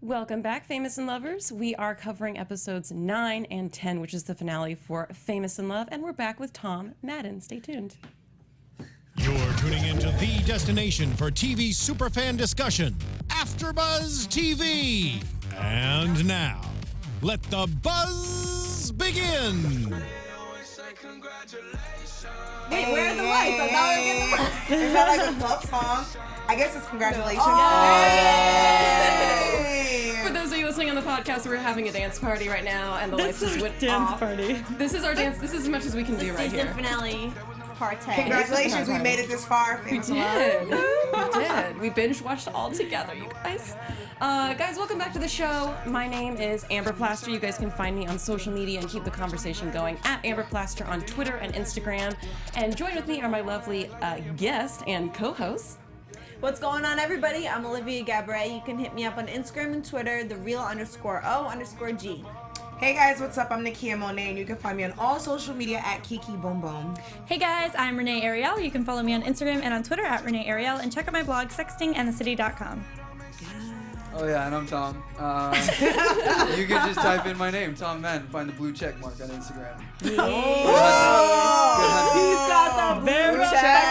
Welcome back, Famous and Lovers. We are covering episodes 9 and 10, which is the finale for Famous in Love, and we're back with Tom Maden. Stay tuned. You're tuning into the destination for TV superfan discussion, AFTERBUZZ TV. And now, let the buzz begin. Wait, where are the lights? I thought we were getting the lights. Is that like a club song? I guess it's congratulations. For those of you listening on the podcast, we're having a dance party right now, and the lights just went off. Party. This is our dance. This is as much as we can do right here. Season finale party. Congratulations, we made it this far. We did. We did. We binge watched all together, you guys. Guys, welcome back to the show. My name is Amber Plaster. You guys can find me on social media and keep the conversation going at Amber Plaster on Twitter and Instagram. And join with me are my lovely guest and co-host. What's going on, everybody? I'm Olivia Gabaree. You can hit me up on Instagram and Twitter, @thereal_O_G. Hey guys, what's up? I'm Nakia Monet, and you can find me on all social media at Kiki Boom Boom. Hey guys, I'm Renee Ariel. You can follow me on Instagram and on Twitter @Renee Ariel, and check out my blog sextingandthecity.com. Oh yeah, and I'm Tom. You can just type in my name, Tom Maden, find the blue check mark on Instagram. He's got the blue check.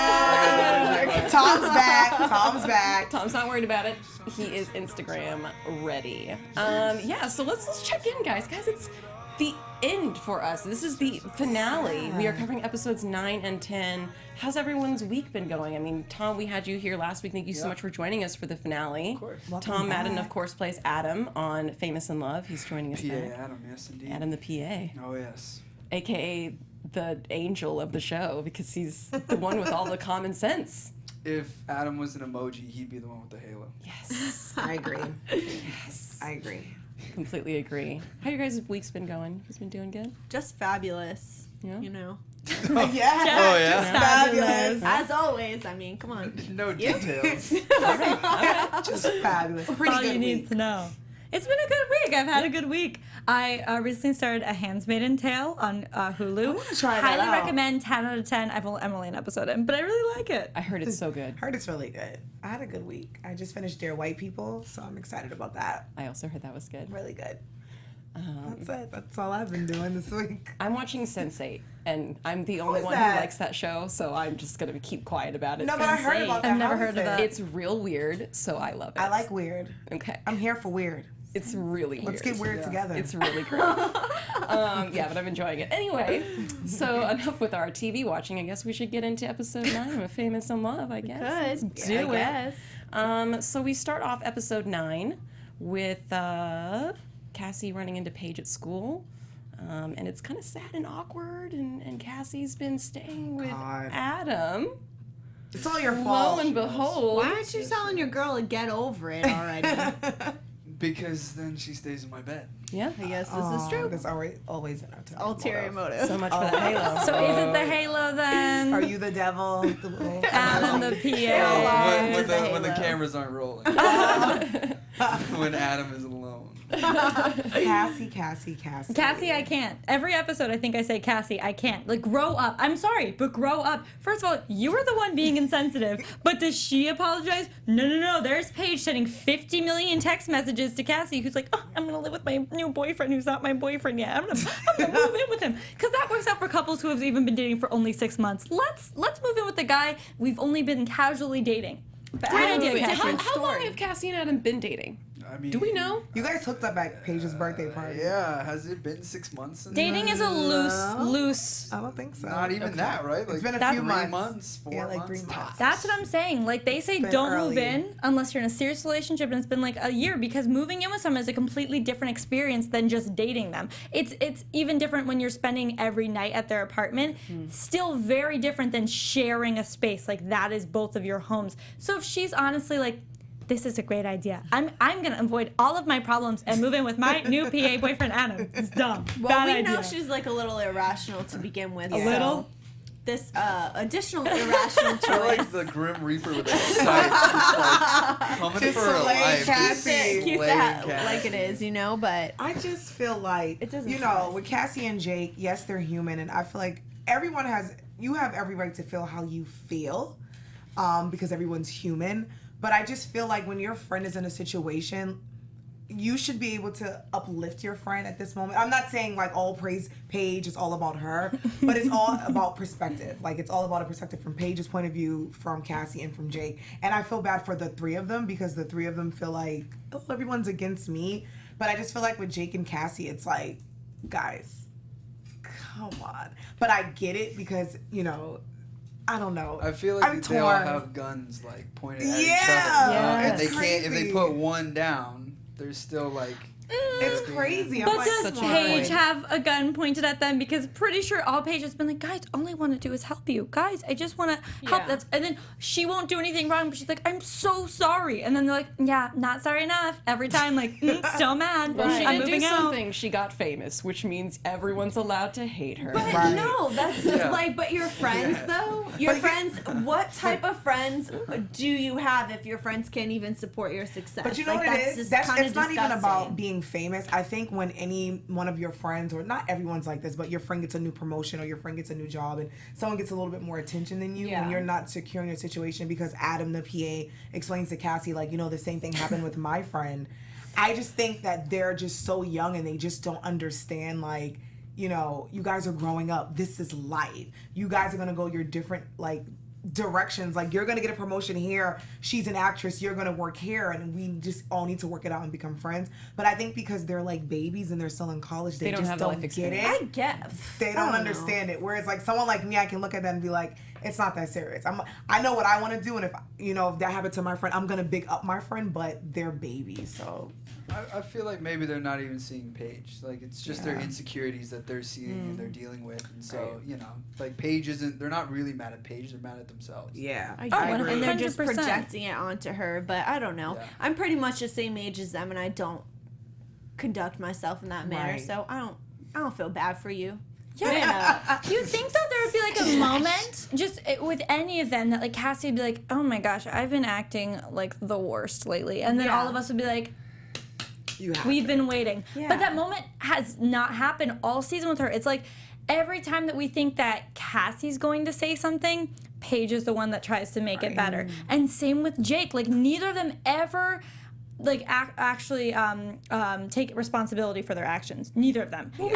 Tom's back. Tom's back. Tom's not worried about it. He is Instagram ready. Yeah, so let's check in, guys. Guys, it's the end for us. This is the finale. We are covering episodes 9 and 10. How's everyone's week been going? I mean, Tom, we had you here last week. Thank you so much for joining us for the finale. Of course. Tom Maden, of course, plays Adam on Famous in Love. He's joining us PA back. Adam, yes indeed. Adam the PA. Oh yes. AKA the angel of the show, because he's the one with all the common sense. If Adam was an emoji, he'd be the one with the halo. Yes. I agree. Yes. I agree. Completely agree. How your guys' week's been going? You guys been doing good? Just fabulous. Yeah. You know. Yeah. Oh yeah. Fabulous. As always. I mean, come on. No details. Just fabulous. That's Pretty all good you need week. to know. It's been a good week. I've had a good week. I recently started A Handmaid's Tale on Hulu. I want to try that Highly out. recommend. 10 out of 10. I'm only an episode in, but I really like it. I heard it's so good. Heard it's really good. I had a good week. I just finished Dear White People, so I'm excited about that. I also heard that was good. Really good. That's it. That's all I've been doing this week. I'm watching Sense8, and I'm the only is one that? who likes that show, so I'm just going to keep quiet about it. No, but I heard about that. I've never How is heard of that. It's real weird, so I love it. I like weird. Okay. I'm here for weird. It's really weird. Let's get weird together. It's really great. Yeah, but I'm enjoying it. Anyway, so enough with our TV watching. I guess we should get into episode 9 of Famous in Love, I guess. Good. Let's do I it. guess. So we start off episode 9 with Cassie running into Paige at school. And it's kind of sad and awkward, and Cassie's been staying with God. Adam. It's all your Lo fault. and behold. Why aren't you telling your girl to get over it already? Because then she stays in my bed. Yeah. I guess this is true. That's always an ulterior Ulterior motive. So much for the halo. So is it the Halo then? Are you the devil? The little- Adam the PA. When the cameras aren't rolling. When Adam is alone. Cassie. Cassie, I can't. Every episode, I think I say, Cassie, I can't. Like, grow up. I'm sorry, but grow up. First of all, you were the one being insensitive, but does she apologize? No. There's Paige sending 50 million text messages to Cassie, who's like, oh, I'm going to live with my new boyfriend who's not my boyfriend yet. I'm gonna move in with him. Because that works out for couples who have even been dating for only 6 months. Let's move in with the guy we've only been casually dating. But Great idea, idea. Cassie. How long have Cassie and Adam been dating? I mean, Do we know? You guys hooked up at Paige's birthday party. Yeah, has it been 6 months? Since Dating is a loose. I don't think so. Not even that, right? Like It's been a That's few 3 months. months, 4 Yeah, like months. 3 months. That's what I'm saying. Like, they say been don't move early. in unless you're in a serious relationship and it's been like a year, because moving in with someone is a completely different experience than just dating them. It's even different when you're spending every night at their apartment. Still very different than sharing a space. Like, that is both of your homes. So if she's honestly like, this is a great idea, I'm gonna avoid all of my problems and move in with my new PA boyfriend Adam. It's dumb. Well, Bad we idea. know she's like a little irrational to begin with. A little? This additional irrational I like choice. the Grim Reaper with a sight, just like coming Just for her slay life. Cassie. Keeps Slaying it Cassie. like it is, you know, but I just feel like, It doesn't you know, surprise with me. Cassie and Jake, yes, they're human, and I feel like you have every right to feel how you feel, because everyone's human. But I just feel like when your friend is in a situation, you should be able to uplift your friend at this moment. I'm not saying like all praise Paige is all about her, but it's all about perspective. Like it's all about a perspective from Paige's point of view, from Cassie, and from Jake. And I feel bad for the three of them because the three of them feel like, oh, everyone's against me. But I just feel like with Jake and Cassie, it's like, guys, come on. But I get it because, you know, I don't know. I feel like they all have guns like pointed at each other. And they can't. If they put one down, they're still like. It's crazy. But does Paige have a gun pointed at them? Because pretty sure all Paige has been like, guys, all I want to do is help you. Guys, I just want to help. And then she won't do anything wrong, but she's like, I'm so sorry. And then they're like, yeah, not sorry enough. Every time, like, still mad. Well, she I'm did do moving out. something. She got famous, which means everyone's allowed to hate her. But no, that's like, but your friends though, your friends, what type of friends do you have if your friends can't even support your success? But you know what it is? It's not even about being famous. I think when any one of your friends, or not everyone's like this, but your friend gets a new promotion or your friend gets a new job and someone gets a little bit more attention than you when you're not secure in your situation, because Adam, the PA, explains to Cassie, like, you know, the same thing happened with my friend. I just think that they're just so young and they just don't understand, like, you know, you guys are growing up. This is life. You guys are going to go your different, like, directions. Like, you're going to get a promotion here. She's an actress. You're going to work here. And we just all need to work it out and become friends. But I think because they're, like, babies and they're still in college, they just don't get it. I get. They don't understand it. Whereas, like, someone like me, I can look at that and be like, it's not that serious. I know what I want to do. And if, you know, if that happened to my friend, I'm going to big up my friend. But they're babies, so... I feel like maybe they're not even seeing Paige. Like, it's just their insecurities that they're seeing and they're dealing with. And so, you know, like, Paige isn't... They're not really mad at Paige. They're mad at themselves. Yeah. I agree. And they're just projecting it onto her. But I don't know. Yeah. I'm pretty much the same age as them, and I don't conduct myself in that manner. Right. So I don't feel bad for you. Yeah. You think that there would be like a moment just with any of them that like Cassie would be like, oh my gosh, I've been acting like the worst lately. And then all of us would be like, we've been waiting. Yeah. But that moment has not happened all season with her. It's like every time that we think that Cassie's going to say something, Paige is the one that tries to make it better. And same with Jake. Like neither of them ever like actually take responsibility for their actions. Neither of them. Well,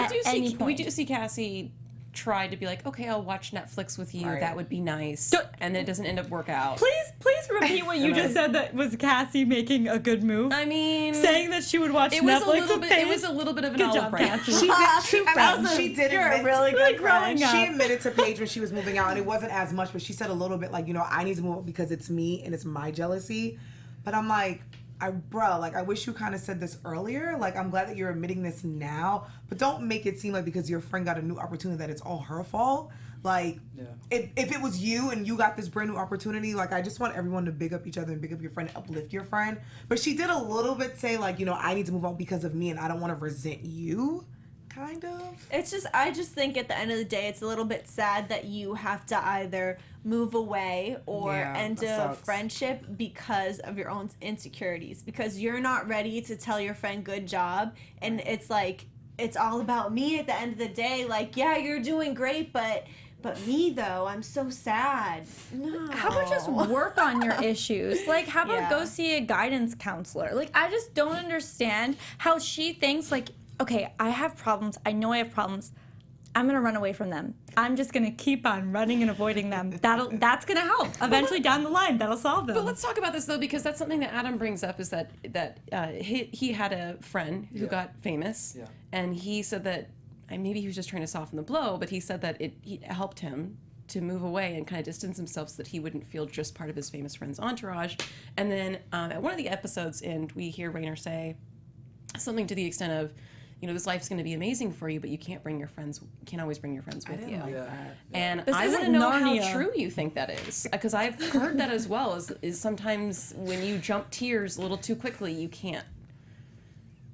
we do see Cassie try to be like, okay, I'll watch Netflix with you. That would be nice. And then it doesn't end up work out. Please repeat what you just said. That was Cassie making a good move. I mean, saying that she would watch Netflix with Paige. It was a little bit of an olive branch. She did You're a really good friend. She admitted to Paige when she was moving out, and it wasn't as much, but she said a little bit like, you know, I need to move out because it's me and it's my jealousy. But I'm like, I wish you kind of said this earlier. Like, I'm glad that you're admitting this now, but don't make it seem like because your friend got a new opportunity that it's all her fault. Like, if it was you and you got this brand new opportunity, like, I just want everyone to big up each other and big up your friend and uplift your friend. But she did a little bit say, like, you know, I need to move on because of me and I don't want to resent you. Kind of. I just think at the end of the day, it's a little bit sad that you have to either move away or end a friendship because of your own insecurities. Because you're not ready to tell your friend good job. And it's like, it's all about me at the end of the day. Like, yeah, you're doing great, but me though, I'm so sad. No. How about just work on your issues? Like, how about go see a guidance counselor? Like, I just don't understand how she thinks like, okay, I have problems. I know I have problems. I'm gonna run away from them. I'm just gonna keep on running and avoiding them. That's gonna help. Eventually down the line, that'll solve them. But let's talk about this though, because that's something that Adam brings up. Is that he had a friend who got famous, and he said that maybe he was just trying to soften the blow, but he said that it helped him to move away and kind of distance himself so that he wouldn't feel just part of his famous friend's entourage. And then at one of the episodes, and we hear Rainer say something to the extent of, you know, this life's going to be amazing for you, but you can't always bring your friends with you. Like that. And I want to know how true you think that is, because I've heard that as well. Is sometimes when you jump tiers a little too quickly, you can't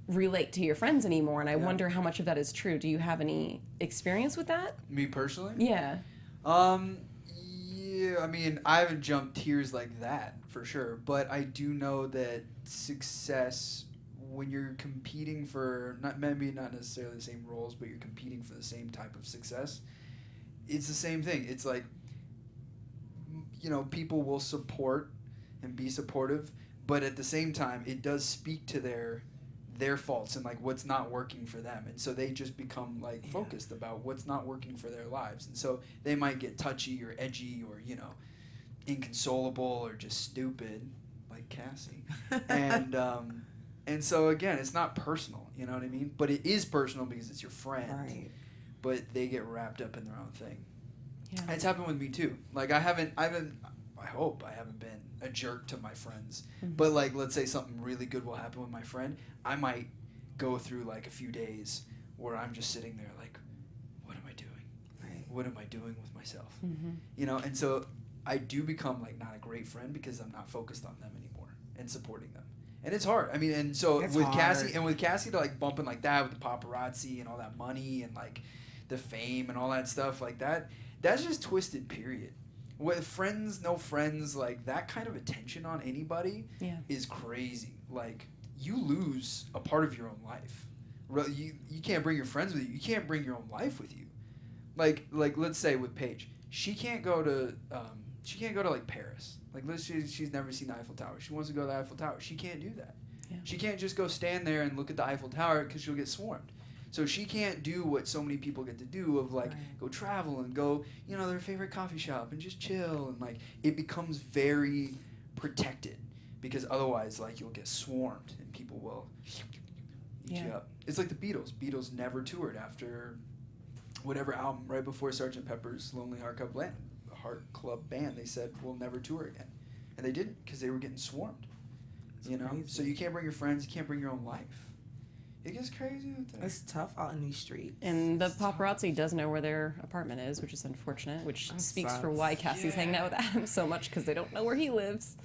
relate to your friends anymore. And I wonder how much of that is true. Do you have any experience with that? Me personally? Yeah. Yeah. I mean, I haven't jumped tiers like that for sure, but I do know that success, when you're competing for not necessarily the same roles, but you're competing for the same type of success, it's the same thing. It's like, you know, people will support and be supportive, but at the same time, it does speak to their their faults and like what's not working for them, and so they just become like focused about what's not working for their lives, and so they might get touchy or edgy or inconsolable or just stupid like Cassie. And so again, it's not personal, you know what I mean, but it is personal because it's your friend, right? But they get wrapped up in their own thing. Yeah. It's happened with me too. Like I hope I haven't been a jerk to my friends. Mm-hmm. But like, let's say something really good will happen with my friend. I might go through like a few days where I'm just sitting there like, what am I doing? Right. What am I doing with myself? Mm-hmm. And so I do become like not a great friend because I'm not focused on them anymore and supporting them. And it's hard. I mean, and so it's with hard. Cassie to like bumping like that with the paparazzi and all that money and like the fame and all that stuff like that, that's just twisted, period. With friends, no friends, like that kind of attention on anybody is crazy. Like you lose a part of your own life. You can't bring your friends with you. You can't bring your own life with you. Like let's say with Paige, she can't go to like Paris. Like let's say she's never seen the Eiffel Tower. She wants to go to the Eiffel Tower. She can't do that. Yeah. She can't just go stand there and look at the Eiffel Tower because she'll get swarmed. So she can't do what so many people get to do of like go travel and go, their favorite coffee shop and just chill, and like it becomes very protected because otherwise like you'll get swarmed and people will eat you up. It's like the Beatles. Beatles never toured after whatever album right before Sgt. Pepper's Lonely Heart Club Band. They said we'll never tour again, and they didn't because they were getting swarmed. Crazy. So you can't bring your friends, you can't bring your own life. It gets crazy out there. It's tough out in these streets. And the paparazzi does know where their apartment is, which is unfortunate, which speaks for why Cassie's hanging out with Adam so much, because they don't know where he lives.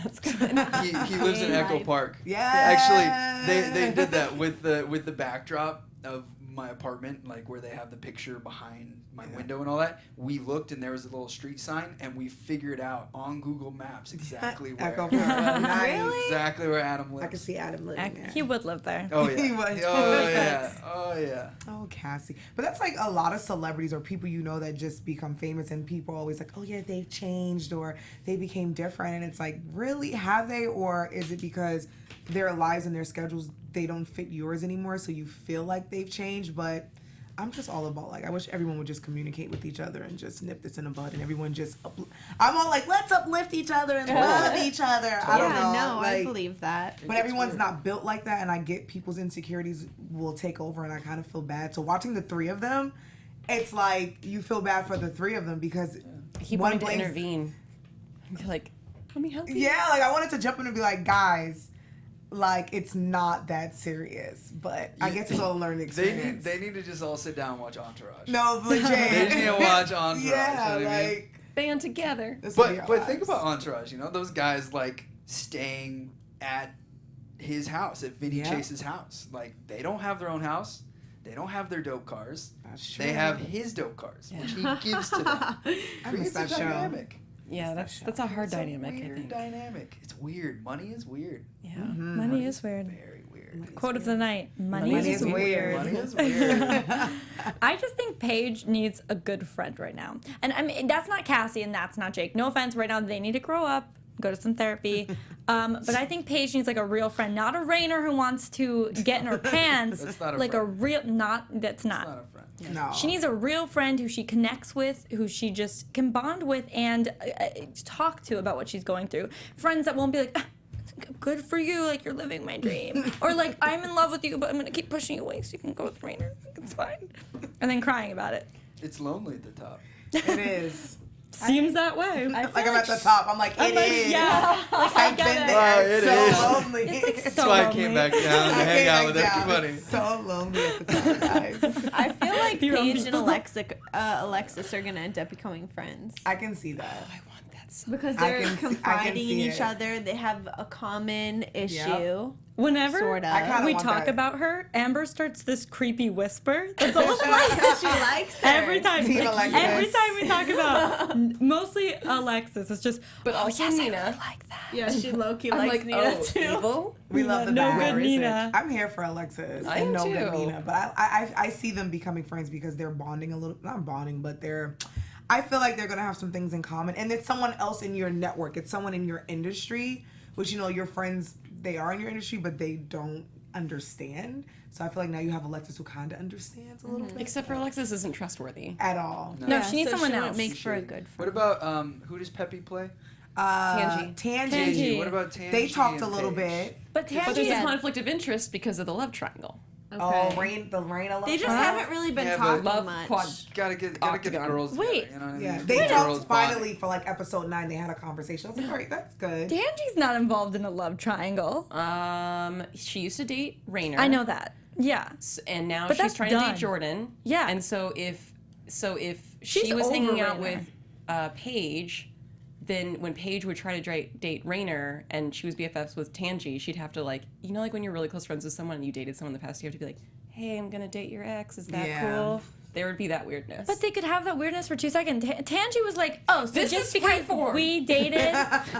That's good. He lives in Echo Park. Yeah. Actually, they did that with the backdrop of my apartment, like where they have the picture behind my window and all that. We looked and there was a little street sign, and we figured out on Google Maps exactly where. Echo Park. Nice. Exactly where Adam lives. I can see Adam living there. He would live there. Oh yeah. He would. Oh yeah. Oh yeah. Oh, Cassie. But that's like a lot of celebrities or people that just become famous, and people are always like, oh yeah, they've changed or they became different, and it's like, really, have they, or is it because their lives and their schedules, they don't fit yours anymore, so you feel like they've changed? But I'm just all about, like, I wish everyone would just communicate with each other and just nip this in the bud, and everyone just I'm all like, let's uplift each other and love each other. I don't know. No, like, I believe that. But everyone's not built like that, and I get people's insecurities will take over, and I kind of feel bad. So watching the three of them, it's like you feel bad for the three of them because he wanted to intervene. Be like, let me help you. Yeah, like I wanted to jump in and be like, guys, like it's not that serious, but I guess it's all a learning experience. They need to just all sit down and watch Entourage. No, legit. They just need to watch Entourage. Yeah, you know what I mean? like band together. But think about Entourage. Those guys like staying at his house, at Vinny Chase's house. Like they don't have their own house. They don't have their dope cars. That's true. They have his dope cars, which he gives to them. It's a dynamic. Yeah, that's a hard dynamic. Weird I think. dynamic. It's weird. Money is weird. Yeah, Money is weird. Very weird. Quote of the night: Money is weird. Money is weird. I just think Paige needs a good friend right now, and I mean that's not Cassie and that's not Jake. No offense, right now they need to grow up, go to some therapy. But I think Paige needs like a real friend, not a Rainer who wants to get in her pants. That's not a like friend. a real, not that's not. It's not a friend. no. She needs a real friend who she connects with, who she just can bond with and talk to about what she's going through. Friends that won't be like, good for you, like you're living my dream. Or like, I'm in love with you, but I'm going to keep pushing you away so you can go with Rainer. It's fine. And then crying about it. It's lonely at the top. It is. Seems that way. Like I'm at the top. I'm like, it is. Yeah, like I I've get been it. there. It It's is. so lonely. It's That's why I came back down to hang out with everybody. It's so lonely at the top, guys. I feel like Your own Paige and people. Alexis are gonna end up becoming friends I can see that. I want that so. because I they're can confiding in see each it. other. They have a common issue. Whenever Sort of. I kinda we want talk that. about her, Amber starts this creepy whisper. That's almost She likes her. every time. Team Alexis. Every time we talk about mostly Alexis, it's just. But also yes, I Nina. really like that. Yeah, she low-key I'm likes like, Nina too. evil. We love the No bad. good Nina. I'm here for Alexis I and am no good too. Nina, but I see them becoming friends because they're bonding a little. Not bonding, but they're. I feel like they're gonna have some things in common, and it's someone else in your network. It's someone in your industry, which your friends they are in your industry, but they don't understand. So I feel like now you have Alexis who kind of understands a little bit. Except for Alexis isn't trustworthy. At all. No, she needs someone she else. Make for a good What friend. about, who does Peppy play? Tangy. Tangy. What about Tangy? They talked a and little Paige? bit. But But Tangy there's a conflict of interest because of the love triangle. Oh, the Rain They just haven't really been Yeah, but talking love much. quad. Gotta get the Octagon. girls Wait. together, you know what I Yeah, mean? they The girls talked bonding. finally for like episode 9. They had a conversation. I was like, all right, that's good. Tangy's not involved in a love triangle. She used to date Rainer. I know that. Yeah. And now But she's that's trying to done. date Jordan. Yeah. And so if She's she was over hanging out Rainer. with Paige, then when Paige would try to date Rainer and she was BFFs with Tangy, she'd have to like, you know, like when you're really close friends with someone and you dated someone in the past, you have to be like, hey, I'm gonna date your ex. Is that cool? There would be that weirdness. But they could have that weirdness for 2 seconds. Tangy was like, oh, so This just is because Freeform. we dated.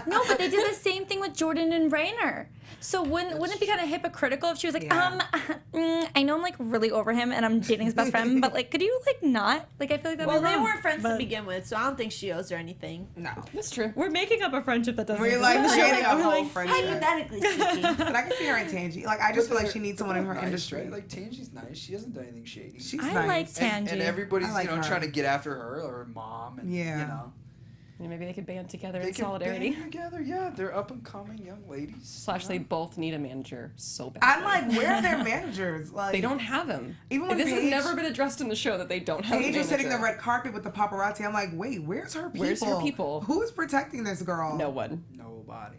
No, but they did the same thing with Jordan and Rainer. So wouldn't it be kind of hypocritical if she was like, I know I'm like really over him and I'm dating his best friend, but like, could you like not? Like, I feel like that'd Well, be they wrong. weren't friends to But begin with, so I don't think she owes her anything. No. that's true. We're making up a friendship that doesn't We're like exist. creating a We're whole like, friendship. Hypothetically speaking. But I can see her and Tangy. Like, I just feel like she needs someone in her Nice, industry. right? Like Tangy's nice. She hasn't done anything shady. She's I nice. like Tangy. And everybody's I like her. trying to get after her or her mom, and Yeah. you know And maybe they could band together they in can solidarity. band together. Yeah, they're up and coming young ladies. / they both need a manager so bad. I'm like, where are their managers? Like, they don't have him. Even when this has Paige- never been addressed in the show that they don't have. Paige a is hitting the manager. red carpet with the paparazzi. I'm like, wait, where's her people? Where's her people? Who's protecting this girl? No one. Nobody.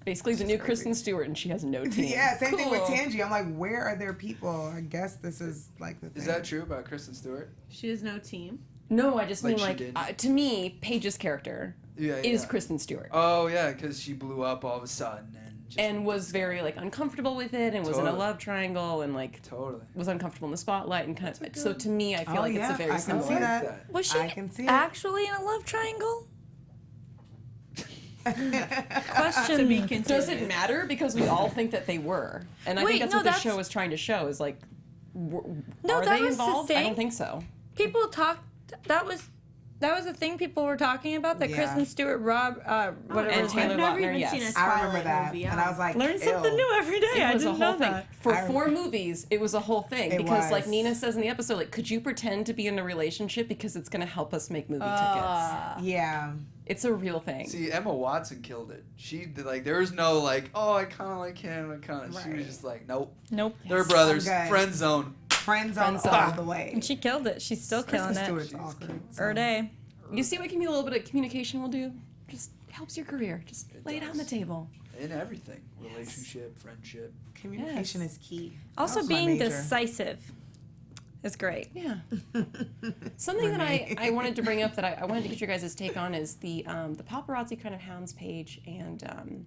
Basically, the new Kristen Stewart, and she has no team. Yeah, same thing with Cool. Tangy. I'm like, where are their people? I guess this is like the thing. Is that true about Kristen Stewart? She has no team. No, I just Like mean she like did. to me, Paige's character Yeah, is yeah. Kristen Stewart. Oh yeah, because she blew up all of a sudden And was very like uncomfortable with it, and was in a Totally. love triangle, and like totally. was uncomfortable in the spotlight, and kind of. So to me, I feel like yeah, it's a very I can similar. see that. Was she I can see it. actually in a love triangle? Question. To be continued. Does it matter? Because we all think that they were, and I Wait, think that's no, what the that's- show is trying to show. Is like, No, are that they was the involved? I thing. don't think so. People talked. That was the thing people were talking about. That Yeah. Kristen Stewart, whatever and his Taylor name. I've never Lautner, even yes. seen a I Twilight remember that, movie. and I was like, Learn something ew. new every day. I It was a didn't whole know thing. that. For I- 4 movies, it was a whole thing. It Because, like was. Nina says in the episode, like, could you pretend to be in a relationship because it's going to help us make movie tickets? Yeah. It's a real thing. See, Emma Watson killed it. She did, like, there was no like, oh, I kind of like him. I kind of. She was Right. just like, nope. Nope. They're brothers. Okay. Friend zone. Friends on Friends all on. the way. And she killed it. She's still killing Kristen it. Stewart's awkward. Er day. You see what can be a little bit of communication will do? Just helps your career. Just lay it out on the does. table. In everything, relationship, friendship. Communication is key. Also, That was my being major. decisive is great. Yeah. Something that I wanted to bring up that I wanted to get your guys' take on is the paparazzi kind of hounds Paige, and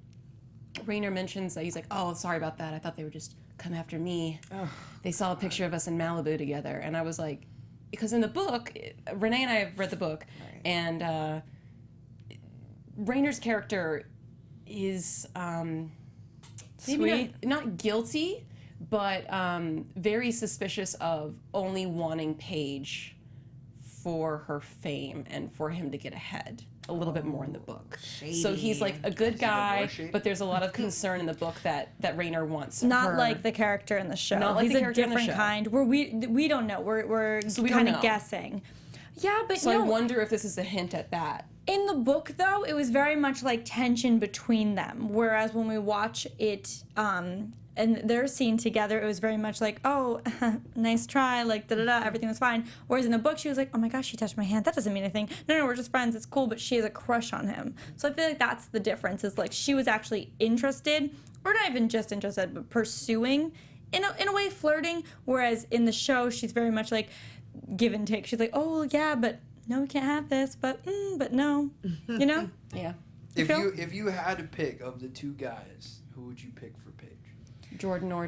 Rainer mentions that he's like, oh, sorry about that. I thought they would just come after me. They saw a picture of us in Malibu together. And I was like, because in the book, Renee and I have read the book, and Rainer's character is maybe not guilty, but very suspicious of only wanting Paige for her fame and for him to get ahead a little bit more in the book. So he's like a good guy, shady? but there's a lot of concern in the book that Rainer wants Not her. like the character in the show. Not like He's the a character in the different show. kind. Where we don't know. We're we don't kind of know. guessing. Yeah, but So no. I wonder if this is a hint at that. In the book, though, it was very much like tension between them. Whereas when we watch it, and their scene together, it was very much like, oh, nice try, like da-da-da, everything was fine. Whereas in the book, she was like, oh my gosh, she touched my hand. That doesn't mean anything. No, we're just friends. It's cool, but she has a crush on him. So I feel like that's the difference. Is like she was actually interested, or not even just interested, but pursuing, in a way, flirting. Whereas in the show, she's very much like give and take. She's like, oh yeah, but no, we can't have this, but no, you know? Yeah. If you had to pick of the two guys, who would you pick for Paige? Jordan or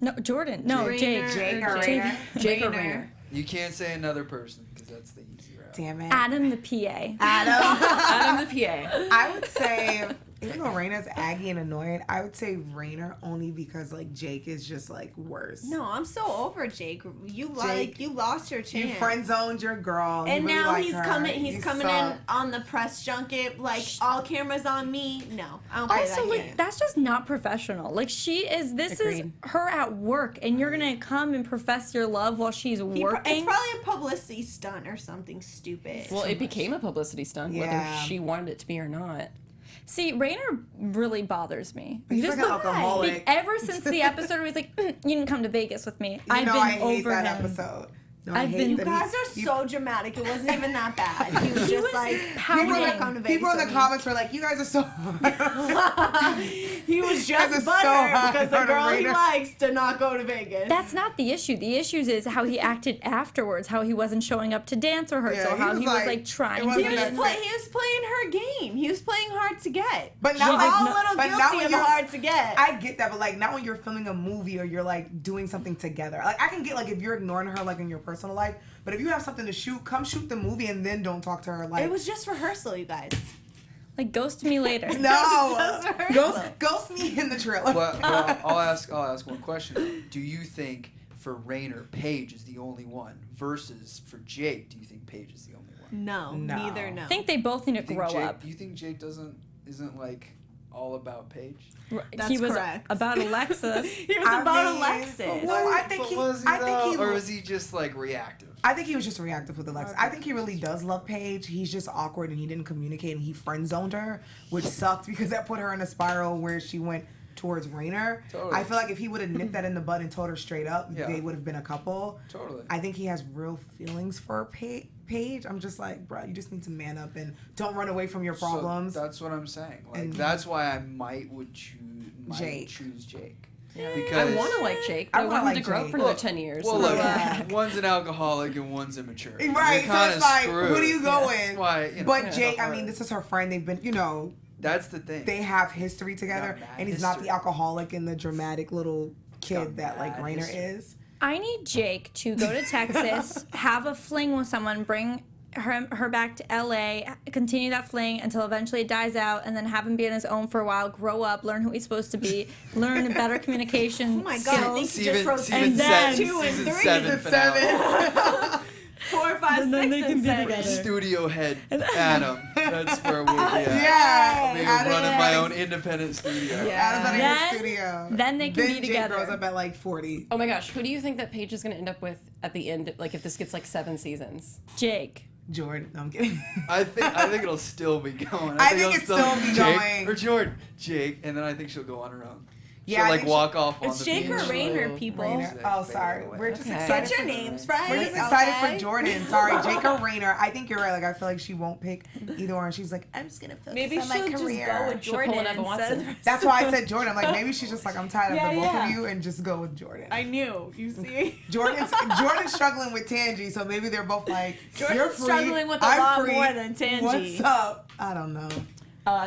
No, Jordan. No, Rainer. Jake. Jake or Rainer? Jake or Rainer. You can't say another person because that's the easy route. Damn it. Adam the PA. Adam. Adam the PA. I would say Even though Raina's aggy and annoying, I would say Raina only because like Jake is just like worse. No, I'm so over Jake. You lost your chance. You friend zoned your girl. And really now like he's her. coming You in suck. on the press junket, like all cameras on me. No, I don't play Also, that like, game. that's just not professional. Like, this Agreed. is her at work, and you're gonna come and profess your love while she's working? It's probably a publicity stunt or something stupid. Well, it became a publicity stunt, Yeah. whether she wanted it to be or not. See, Rainer really bothers me. He's like an alcoholic. Like, ever since the episode where he's like, you didn't come to Vegas with me, I hate over that him. episode. No, I've I hate been- You that guys are so dramatic. It wasn't even that bad. He was just like pouting. People in the comments were like, "You guys are so." He was guys are just so buttered hot because the on a girl he radar. likes did not go to Vegas. That's not the issue. The issue is how he acted afterwards, how he wasn't showing up to dance rehearsal, Yeah, he how was he was like- like it trying wasn't to. He that was playing her game. He was playing hard to get. But now, We're all a but little now guilty when of you're- hard to get. I get that, but like not when you're filming a movie or you're like doing something together. Like I can get like if you're ignoring her like in your personal life, but if you have something to shoot, come shoot the movie and then don't talk to her. Like It was just rehearsal, you guys. Like, ghost me later. no, Just rehearsal. ghost me in the trailer. Well, I'll ask one question. Do you think for Rainer, Paige is the only one versus for Jake? Do you think Paige is the only one? No, No. neither no. I think they both need to You think grow Jake, up. Do you think Jake isn't like all about Paige? That's he was correct. about Alexis. He was I about mean, Alexis. No, I think he. Was he I think he. though, or was he just like reactive? I think he was just reactive with Alexis. I think he really does love Paige. He's just awkward and he didn't communicate and he friend zoned her, which sucked because that put her in a spiral where she went towards Rainer. Totally. I feel like if he would have nipped that in the bud and told her straight up, Yeah. they would have been a couple. Totally. I think he has real feelings for Paige. I'm just like, bro, you just need to man up and don't run away from your problems. So that's what I'm saying. Like And- that's why I might Jake. choose Jake. I Because want to like Jake, but I I wanna want him like to grow up Jake. for another Well- 10 years. Well, So, look, Yeah. one's an alcoholic and one's immature. Right, You're so kinda it's like, screwed. who do you go Yeah. with? That's why, you know, But it's Jake, I hard. mean, this is her friend. They've been, That's the thing. they have history together, Got mad and he's not history. the alcoholic and the dramatic little kid Got that like mad Rainer history. is. I need Jake to go to Texas, have a fling with someone, bring her back to LA, continue that fling until eventually it dies out, and then have him be on his own for a while, grow up, learn who he's supposed to be, learn better communication Oh my God, I skills. think you just wrote And then- season 2 and 3. seven finale. 4, 5, 6, And then they can and be 7. together. Studio head Adam. That's where we'll be at. Yeah, Maybe Adam running my is- own independent studio. Adam's out of Then- his studio. then they can be Jake together. grows up at like 40. oh my gosh, who do you think that Paige is going to end up with at the end? Like if this gets like 7 seasons? Jake. Jordan, no, I'm kidding. I think it'll still be going. I think it'll it's still be Jake going. or Jordan, Jake, and then I think she'll go on her own. Yeah, She'll I like think walk off on It's the Jake beach. or Rainer, people. Rainer. Oh, sorry. We're just Okay. excited. Get your for- names right. We're just excited okay? for Jordan. Sorry, Jake or Rainer. I think you're right. Like I feel like she won't pick either one. She's like, I'm just gonna focus Maybe on she'll my just career. go with She'll pull Jordan an Emma instead Watson. of That's why I said Jordan. I'm like, maybe she's just like, I'm tired of Yeah, the both yeah. of you and just go with Jordan. I knew. You see? Jordan's struggling with Tangi, so maybe they're both like, Jordan's you're free, struggling with a I'm lot free. more than Tangi. What's up? I don't know.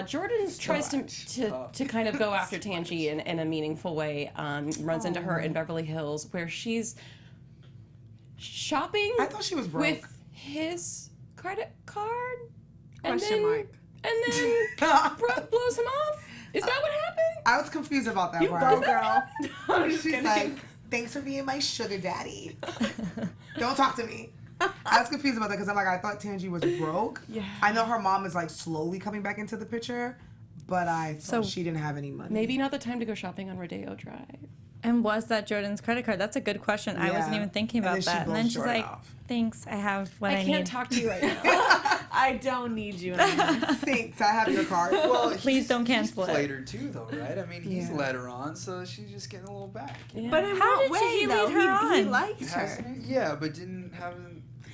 Jordan tries to kind of go after Tangi in a meaningful way. Runs into her in Beverly Hills where she's shopping I thought she was broke. with his credit card. Question mark. And then blows him off. Is that what happened? I was confused about that You part. go, girl. I'm just She's kidding. like, thanks for being my sugar daddy. Don't talk to me. I was confused about that because I'm like, I thought Tangi was broke. Yeah. I know her mom is like slowly coming back into the picture, but I thought So- she didn't have any money. Maybe not the time to go shopping on Rodeo Drive. And was that Jordan's credit card? That's a good question. I wasn't Yeah. even thinking And about then she that. And blows then she's Jordan like, off. thanks, I have what I I can't need. talk to you right now. I don't need you anymore. Thanks, I have your card. Well, Please don't cancel he's it. played her too, though, right? I mean, he's Yeah. led her on, so she's just getting a little back. Yeah. But in How what did way, he though? lead her He on? likes Has her. he? Yeah, but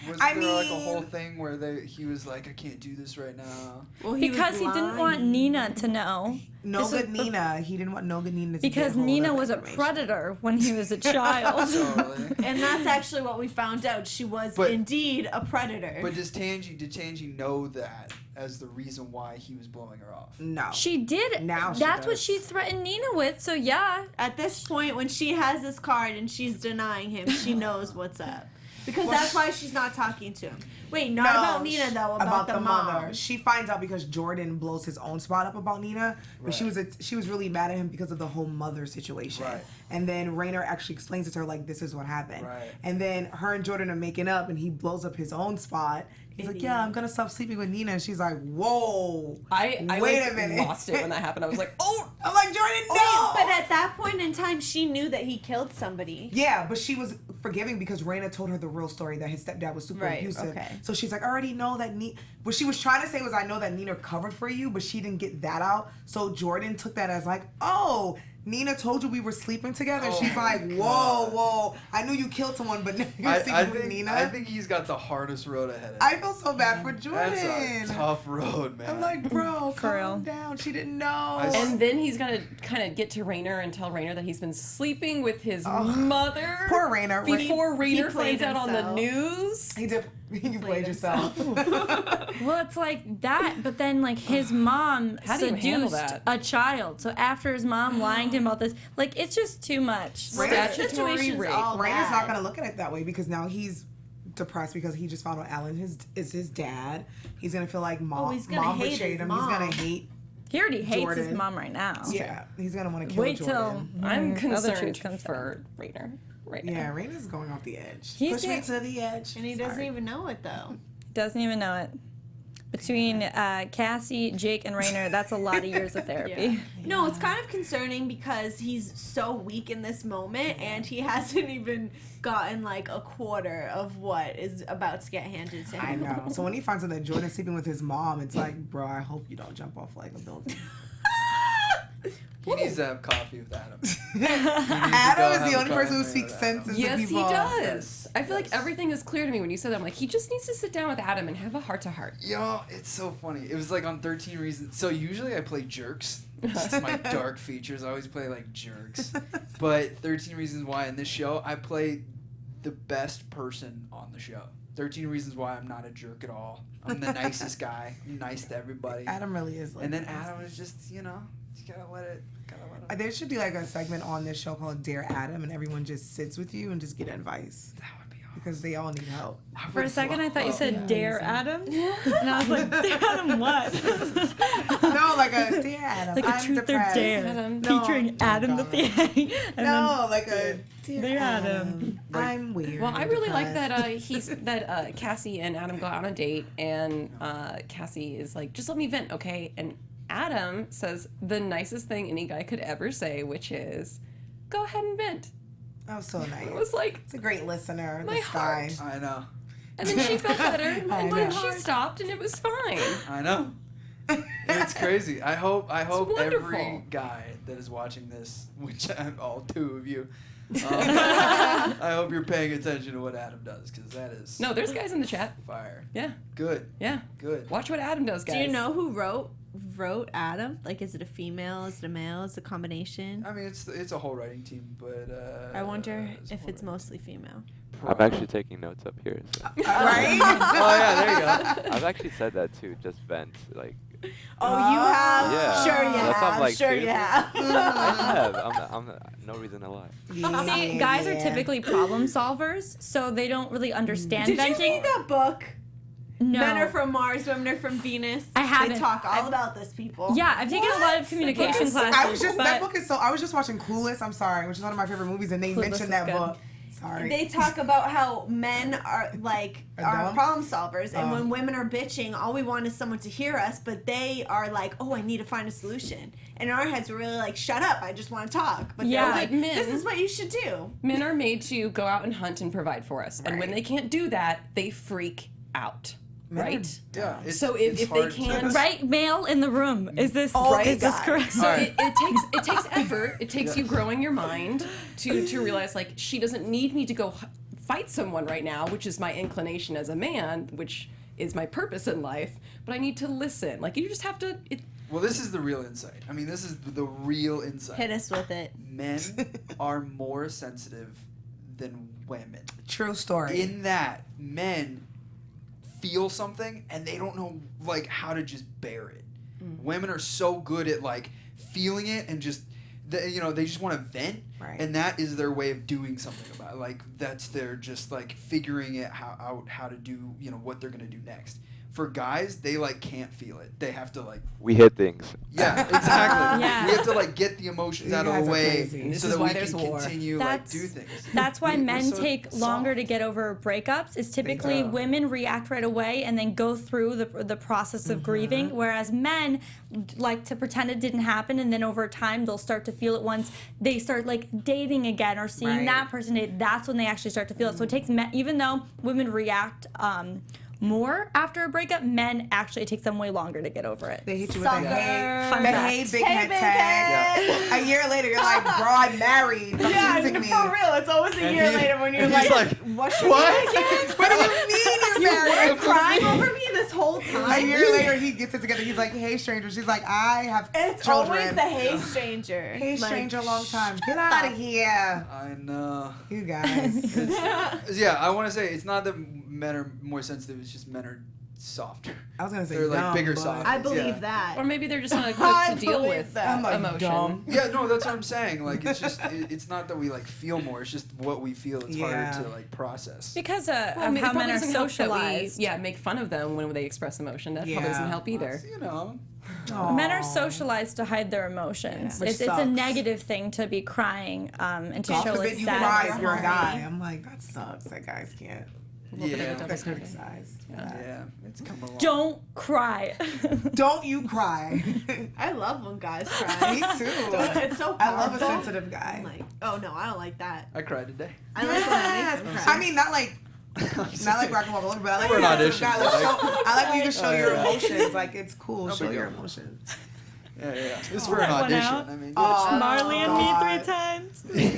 wasn't I there like a mean- whole thing where he was like, I can't do this right now? Well, Because he didn't want lying. Nina to know. No This good was Nina. He didn't want no good Nina to Because get hold Nina of was a information. predator when he was a child. Totally. And that's actually what we found out. She was But- indeed a predator. But did Tangi know that as the reason why he was blowing her off? No. She did. Now she That's what does. she threatened Nina with. So yeah. At this point, when she has this card and she's denying him, she knows what's up. Because that's why she's not talking to him. Wait, not about Nina though. About the mom. mother. She finds out because Jordan blows his own spot up about Nina, but she was really mad at him because of the whole mother situation. Right. And then Rainer actually explains it to her like, this is what happened. Right. And then her and Jordan are making up, and he blows up his own spot. He's like, yeah, I'm gonna stop sleeping with Nina, and she's like, whoa. Wait a minute. Lost it when that happened. I was like, oh. I'm like, Jordan, no. But at that point in time, she knew that he killed somebody. Yeah, but she was forgiving because Raina told her the real story that his stepdad was super abusive. Okay. So she's like, I already know that what she was trying to say was, I know that Nina covered for you, but she didn't get that out. So Jordan took that as like, oh, Nina told you we were sleeping together. Oh, she's like, whoa. I knew you killed someone, but now you're sleeping with Nina. I think he's got the hardest road ahead of him. I feel so bad for Jordan. That's a tough road, man. I'm like, bro, calm down. She didn't know. And then he's got to kind of get to Rainer and tell Rainer that he's been sleeping with his mother. Poor Rainer. Before Rainer finds out on the news. He did. You played yourself. Well, it's like that, but then like his mom seduced a child. So after his mom lying to him about this, like it's just too much. Statutory rape. Rainer's not gonna look at it that way because now he's depressed because he just found out Alan is his dad. He's gonna feel like mom betrayed him. He's gonna hate. He already hates Jordan. his mom right now. Yeah, he's gonna want to kill Jordan. Till I'm concerned for Rainer. Right now. Yeah, Rainer's going off the edge. Push me to the edge. And he doesn't even know it, though. Doesn't even know it. Between Cassie, Jake, and Rainer, that's a lot of years of therapy. Yeah. No, it's kind of concerning because he's so weak in this moment, and he hasn't even gotten like a quarter of what is about to get handed to him. I know. So when he finds out that Jordan's sleeping with his mom, it's like, bro, I hope you don't jump off like a building. He needs to have coffee with Adam. Adam is the only person who speaks sense into people. Yes, he does. I feel like everything is clear to me when you said that. I'm like, he just needs to sit down with Adam and have a heart-to-heart. Yo, it's so funny. It was like on 13 Reasons. So usually I play jerks. That's my dark features. I always play like jerks. But 13 Reasons Why in this show, I play the best person on the show. 13 Reasons Why I'm not a jerk at all. I'm the nicest guy. I'm nice to everybody. Adam really is like and then Adam is just, you know... You gotta let it. There should be like a segment on this show called Dear Adam, and everyone just sits with you and just get advice. That would be awesome. Because they all need help. For a second, I thought you said Dare Adam, and I was like, Dare Adam what? No, like a Dear Adam. Like a Truth or Dare, featuring Adam the PA. No, like a Dear Adam. I'm weird. Well, I really like that Cassie and Adam go out on a date, and Cassie is like, just let me vent, okay? And Adam says the nicest thing any guy could ever say, which is, go ahead and vent. That was so nice. It was like... It's a great listener, my this guy. I know. And then she felt better, and then she stopped, and it was fine. I know. It's crazy. I hope every guy that is watching this, which I'm all two of you, I hope you're paying attention to what Adam does, because that is... No, there's guys in the chat. Fire. Yeah. Good. Yeah. Good. Watch what Adam does, guys. Do you know who wrote Adam? Like, is it a female? Is it a male? Is it a combination? I mean, it's a whole writing team, but I wonder if it's mostly female. I'm actually taking notes up here. So. Right? Oh yeah, there you go. I've actually said that too. Just vent, like. Oh, you have? Yeah. Sure you That's have. like, sure you have. I have. I'm no reason to lie. See, guys are typically problem solvers, so they don't really understand venting. Did you read that book? No. Men are from Mars, women are from Venus. I haven't. They talk all about this, people. Yeah, I've taken a lot of communication classes. I was just watching Clueless, I'm sorry, which is one of my favorite movies, and they mentioned that book. Sorry. They talk about how men are problem solvers, and when women are bitching, all we want is someone to hear us, but they are like, oh, I need to find a solution. And in our heads, we're really like, shut up, I just want to talk. But they're like, this is what you should do. Men are made to go out and hunt and provide for us. Right. And when they can't do that, they freak out. Right? Yeah. So if they can't... Right male in the room. Is this Is this correct? So it takes effort. It takes you growing your mind to realize, like, she doesn't need me to go fight someone right now, which is my inclination as a man, which is my purpose in life. But I need to listen. Like, you just have to... Well, this is the real insight. I mean, this is the real insight. Hit us with it. Men are more sensitive than women. True story. In that, men feel something and they don't know like how to just bear it. Women are so good at like feeling it and just they just want to vent, right. and that is their way of doing something about it. Like that's their just like figuring it out how to do what they're gonna do next. For guys, they like can't feel it. They have to like we hit things. Yeah, exactly. Yeah. We have to like get the emotions out of the way so that we can continue like do things. That's why men take soft. longer to get over breakups. Is typically women react right away and then go through the process of grieving, whereas men like to pretend it didn't happen, and then over time they'll start to feel it once they start like dating again or seeing that person date. That's when they actually start to feel it. So it takes men, even though women react more after a breakup, men actually, it takes them way longer to get over it. They hit you with a hey big Hey, head tag. Yeah. A year later, you're like, bro, I'm married. Yeah, me. for real. It's always a year later when you're like, what? What do you mean you're married? You were crying over me this whole time. A year later, he gets it together. He's like, hey, stranger. She's like, I have It's children. always the hey, stranger. Hey, stranger, long time. Get out of here. I know. You guys. Yeah, I want to say it's not that men are more sensitive. It's just men are softer. I was gonna say they're like dumb, bigger but soft. I believe that. Or maybe they're just not equipped to deal with I'm like, emotion. dumb. Yeah, no, that's what I'm saying. Like, it's just, it's not that we like feel more. It's just what we feel. It's harder to like process. Because of Well, how men are doesn't help that socialized. we, make fun of them when they express emotion. That probably doesn't help either. Men are socialized to hide their emotions. Which It's a sucks. negative thing to be crying and to God show forbid it's you sad. cry or if you're a happy. guy. I'm like, that sucks. That guys can't. Yeah, Get criticized. yeah, it's come along. Don't cry. Don't you cry. I love when guys cry. Me too. It's so powerful. I love a sensitive guy. I'm like, oh no, I don't like that. I cried today. I like when I make them cry. I mean, not like rock and roll, but I like For an when audition. I like when you can show your yeah. emotions. Like it's cool. No Show big your deal. emotions. Yeah. It's for an That one audition. out. I mean, Marley and God. me 3 times. It's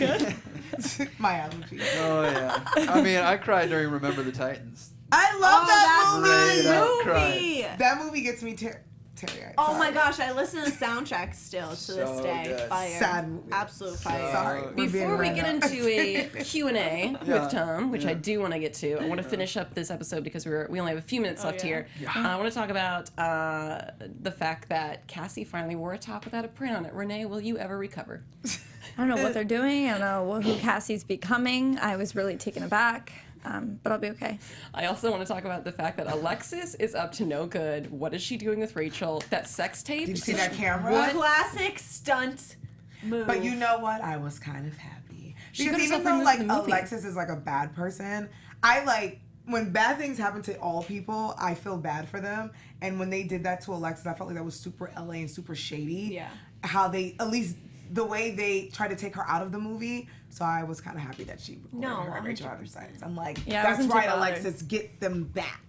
good. My allergies. oh yeah. I mean, I cried during Remember the Titans. I love that movie. Straight up movie. That movie gets me teary-eyed. Oh my Sorry. gosh, I listen to the soundtrack still to So this day. good. Fire. Sad movie. Absolute fire. Sorry. We're being Before we random. get into a Q&A with Tom, which I Yeah. do want to get to, I want to finish up this episode because we only have a few minutes left here. I want to talk about the fact that Cassie finally wore a top without a print on it. Renee, will you ever recover? I don't know what they're doing. I don't know who Cassie's becoming. I was really taken aback. But I'll be okay. I also want to talk about the fact that Alexis is up to no good. What is she doing with Rachel? That sex tape? Did you see that camera? Classic stunt move. But you know what? I was kind of happy. She Because got even herself though removed like from the movie. Alexis is like a bad person, I like when bad things happen to all people, I feel bad for them. And when they did that to Alexis, I felt like that was super LA and super shady. Yeah. How they, at least the way they tried to take her out of the movie. So I was kind of happy that she recorded her and Rachel had her sides. I'm like, Yeah, I that's wasn't too right, bothered. Alexis, get them back.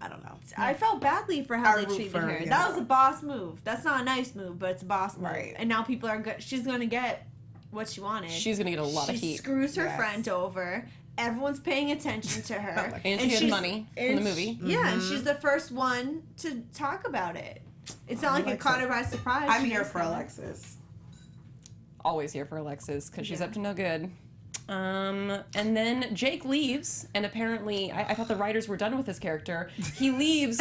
I don't know. I felt badly for how I they root treated for her, her. yeah. That was a boss move. That's not a nice move, but it's a boss move. Right. And now people are good. She's gonna get what she wanted. She's going to get a lot of She heat. screws her Yes. friend over. Everyone's paying attention to her. And she had she's- money from the movie. Yeah, and she's the first one to talk about it. It's not like it Alexis. caught her by surprise. I'm She here just for never- Alexis. Always here for Alexis because she's Yeah. up to no good. And then Jake leaves, and apparently, I thought the writers were done with his character. He leaves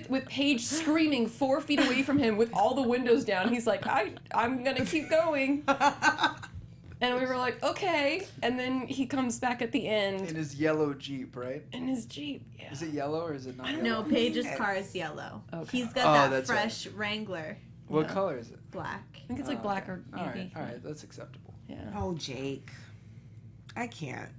with Paige screaming 4 feet away from him with all the windows down. He's like, I'm gonna keep going. And we were like, okay. And then he comes back at the end In his yellow Jeep, right? in his Jeep. Yeah. Is it yellow or is it not No, yellow? Paige's car is yellow. Okay. He's got Oh, that that's fresh Wrangler What color is it? black. I think it's like black or navy. All right, that's acceptable. Yeah. Oh, Jake. I can't.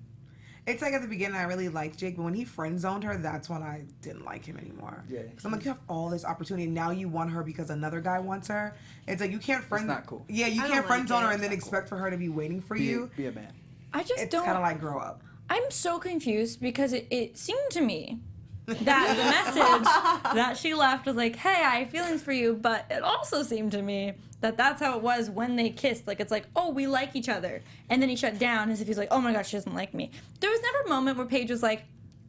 It's like at the beginning I really liked Jake, but when he friend zoned her, that's when I didn't like him anymore. Yeah. Because I'm like, you have all this opportunity, and now you want her because another guy wants her. It's like you can't friend. not cool. Yeah, you I can't don't friend like zone it. her and then It's not expect for her to be waiting for you. Be a man. I just It's don't. kind of like grow up. I'm so confused because it seemed to me that the message that she left was like, hey, I have feelings for you, but it also seemed to me that that's how it was when they kissed. Like, it's like, oh, we like each other. And then he shut down as if he's like, oh my gosh, she doesn't like me. There was never a moment where Paige was like,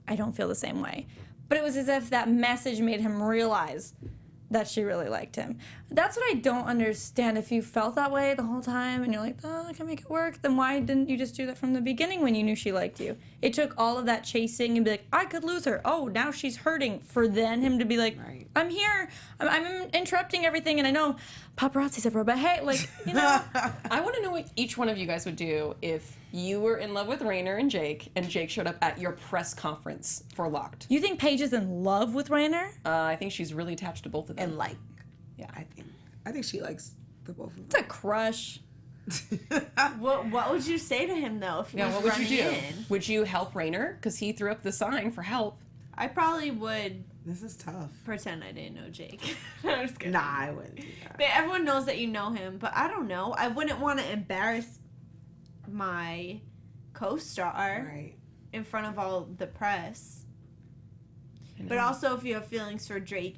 I don't feel the same way. But it was as if that message made him realize that she really liked him. That's what I don't understand. If you felt that way the whole time and you're like, oh, I can make it work, then why didn't you just do that from the beginning when you knew she liked you? It took all of that chasing and be like, I could lose her. Oh, now she's hurting. For then him to be like, I'm here. I'm interrupting everything. And I know paparazzi's everywhere, but hey, like, you know. I want to know what each one of you guys would do if you were in love with Rainer and Jake showed up at your press conference for Locked. You think Paige is in love with Rainer? I think she's really attached to both of them. And yeah, I think she likes the both of them. It's a crush. What would you say to him though? If he was what would you do? in? Would you help Rainer? Because he threw up the sign for help. I probably would. This is tough. Pretend I didn't know Jake. I'm just kidding. Nah, I wouldn't do that. But everyone knows that you know him. But I don't know. I wouldn't want to embarrass my co-star in front of all the press. But also, if you have feelings for Jake,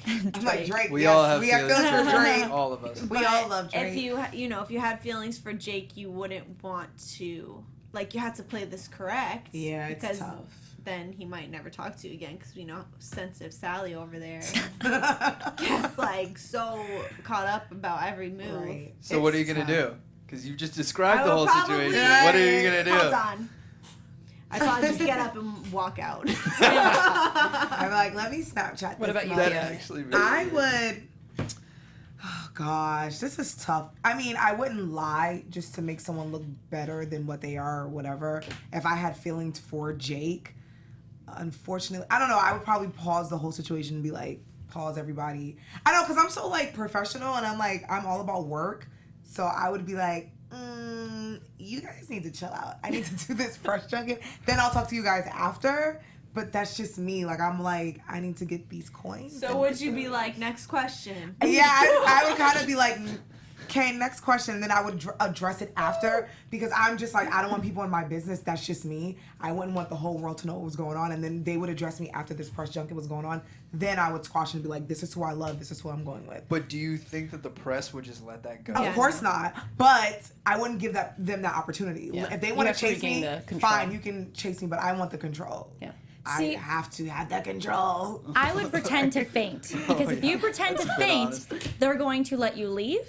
I'm like Drake. We yes, all have we have feelings for Drake. All of us. We all love Drake. If you had feelings for Jake, you wouldn't want to, like, you had to play this correct. Yeah, it's because tough. then he might never talk to you again because we know sensitive Sally over there gets like so caught up about every move. Right. So what are you gonna do? Because you just described the whole probably- situation. What are you gonna do? Hold on. I probably just get up and walk out. I'm like, let me Snapchat. What about you? That Yeah. actually. I would. Oh gosh, this is tough. I mean, I wouldn't lie just to make someone look better than what they are or whatever. If I had feelings for Jake, unfortunately, I don't know. I would probably pause the whole situation and be like, pause everybody. I know, because I'm so like professional and I'm all about work. So I would be like, you guys need to chill out. I need to do this press junket. Then I'll talk to you guys after. But that's just me. Like, I'm like, I need to get these coins. So would you be like, next question? Yeah, I would kind of be like, okay, next question. And then I would address it after, because I'm just like, I don't want people in my business. That's just me. I wouldn't want the whole world to know what was going on. And then they would address me after this press junket was going on. Then I would squash and be like, this is who I love. This is who I'm going with. But do you think that the press would just let that go? Of course not. But I wouldn't give them that opportunity. Yeah. If they want to chase me, control. fine, you can chase me, but I want the control. Yeah. See, I have to have that control. I would pretend to faint. Because if you pretend to faint, they're going to let you leave.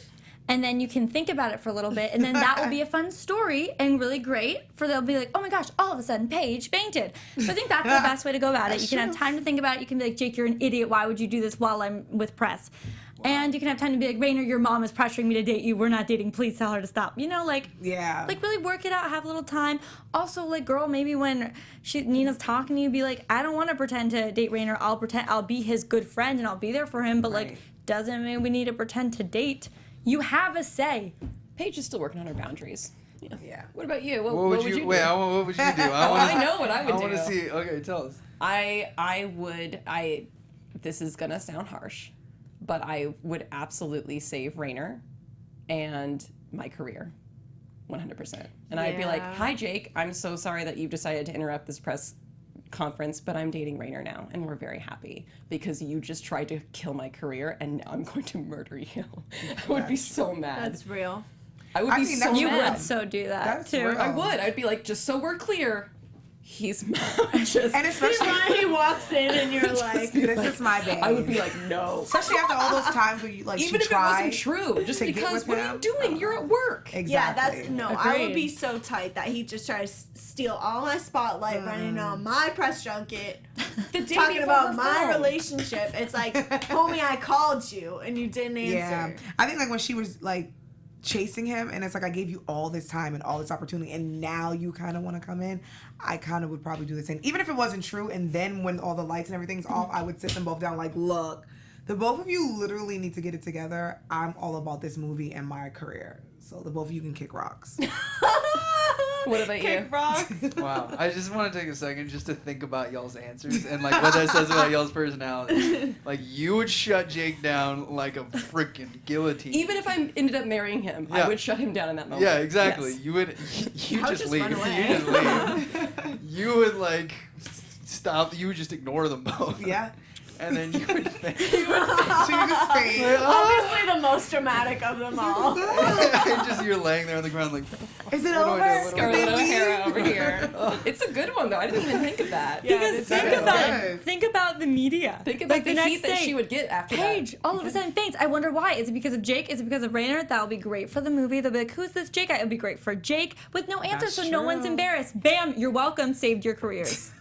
And then you can think about it for a little bit. And then that will be a fun story and really great. They'll be like, oh my gosh, all of a sudden Paige fainted. So I think that's the best way to go about it. You can have time to think about it. You can be like, Jake, you're an idiot. Why would you do this while I'm with press? Wow. And you can have time to be like, Rainer, your mom is pressuring me to date you. We're not dating. Please tell her to stop. You know, like, like really work it out. Have a little time. Also, like, girl, maybe when Nina's talking to you, be like, I don't want to pretend to date Rainer. I'll be his good friend and I'll be there for him. But like, doesn't mean we need to pretend to date. You have a say. Paige is still working on her boundaries. Yeah. What about you? What would would you do? Wait, what would you do? I know what I would do. I want to see. Okay, tell us. This is gonna sound harsh, but I would absolutely save Rainer and my career, 100%. And I'd be like, hi Jake, I'm so sorry that you've decided to interrupt this press conference, but I'm dating Rainer now, and we're very happy because you just tried to kill my career, and now I'm going to murder you. I would be so mad. That's real. I would be so mad. You would so do that too. Real. I would. I'd be like, just so we're clear, he's mine. And especially when he walks in and you're like, this is my babe. I would be like, no. Especially after all those times where you like, even if it wasn't true, just because what are you doing? You're at work. Exactly. Yeah, that's I would Agreed. be so tight that he just tried to steal all my spotlight, running on my press junket, talking about my relationship. It's like, homie, I called you and you didn't answer. Yeah, I think like when she was like chasing him, and it's like, I gave you all this time and all this opportunity, and now you kind of want to come in. I kind of would probably do the same, even if it wasn't true. And then when all the lights and everything's off, I would sit them both down like, look, the both of you literally need to get it together. I'm all about this movie and my career, so the both of you can kick rocks. What about Kick rocks. Wow. I just want to take a second just to think about y'all's answers and like what that says about y'all's personality. Like, you would shut Jake down like a freaking guillotine. Even if I ended up marrying him, I would shut him down in that moment. Yeah, exactly. Yes. You would. You I would just just leave. run You away. just leave. You would like stop. You would just ignore them both. Yeah. And then you would think. She would just fade. Obviously the most dramatic of them all. Just you're laying there on the ground like. Is it What do over? I do? What do I Scarlett do? O'Hara over here. It's a good one though. I didn't even think of that. Because think about the media. Think about like the next heat that she would get after Paige that. all of a sudden faints. I wonder why. Is it because of Jake? Is it because of Rainer? That'll be great for the movie. They'll be like, who's this Jake guy? It'll be great for Jake with no answer, so no one's embarrassed. Bam, you're welcome. Saved your careers.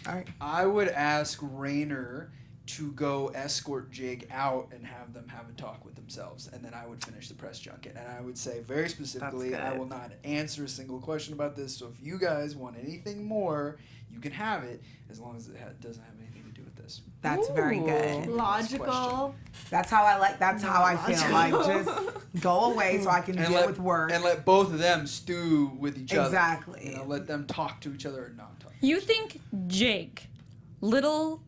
All right. I would ask Rainer to go escort Jake out and have them have a talk with themselves, and then I would finish the press junket. And I would say very specifically, I will not answer a single question about this. So if you guys want anything more, you can have it, as long as it doesn't have anything to do with this. That's very good. Logical. That's how I like. That's how I feel. Like, just go away so I can deal with work. And let both of them stew with each other. Exactly. You know, let them talk to each other or not talk. You think Jake, little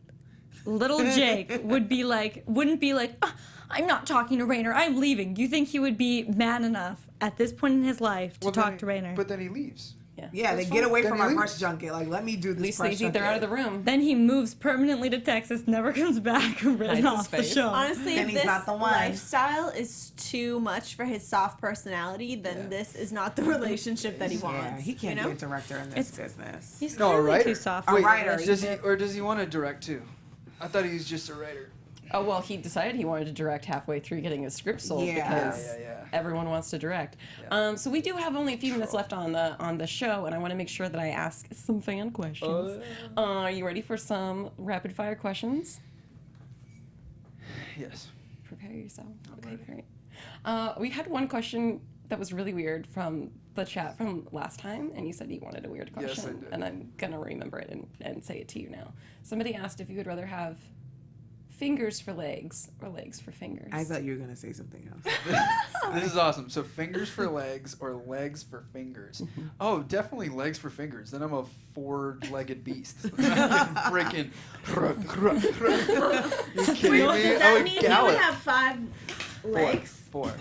Jake, wouldn't be like, I'm not talking to Rainer, I'm leaving. You think he would be man enough at this point in his life to talk to Rainer? But then he leaves. Yeah, they get away from our press junket. Like, let me do this. At least they think they're out of the room. Then he moves permanently to Texas, never comes back, written off the show. Honestly, then if he's this not the one. lifestyle is too much for his soft personality, then this is not the relationship that he wants. Yeah, he can't be a director in this business. He's No, a clearly writer. too soft. Wait, writer. does he want to direct too? I thought he was just a writer. Oh, well, he decided he wanted to direct halfway through getting his script sold because everyone wants to direct. Yeah. So we do have only a few minutes left on the show, and I want to make sure that I ask some fan questions. Are you ready for some rapid fire questions? Yes. Prepare yourself. Okay, great. We had one question that was really weird from the chat from last time, and you said you wanted a weird question. Yes, I did. And I'm going to remember it and say it to you now. Somebody asked if you would rather have fingers for legs or legs for fingers. I thought you were gonna say something else. This is awesome. So fingers for legs or legs for fingers? Oh, definitely legs for fingers. Then I'm a four-legged beast. Freaking. You kidding me? Does that mean you would have 5 legs? Four.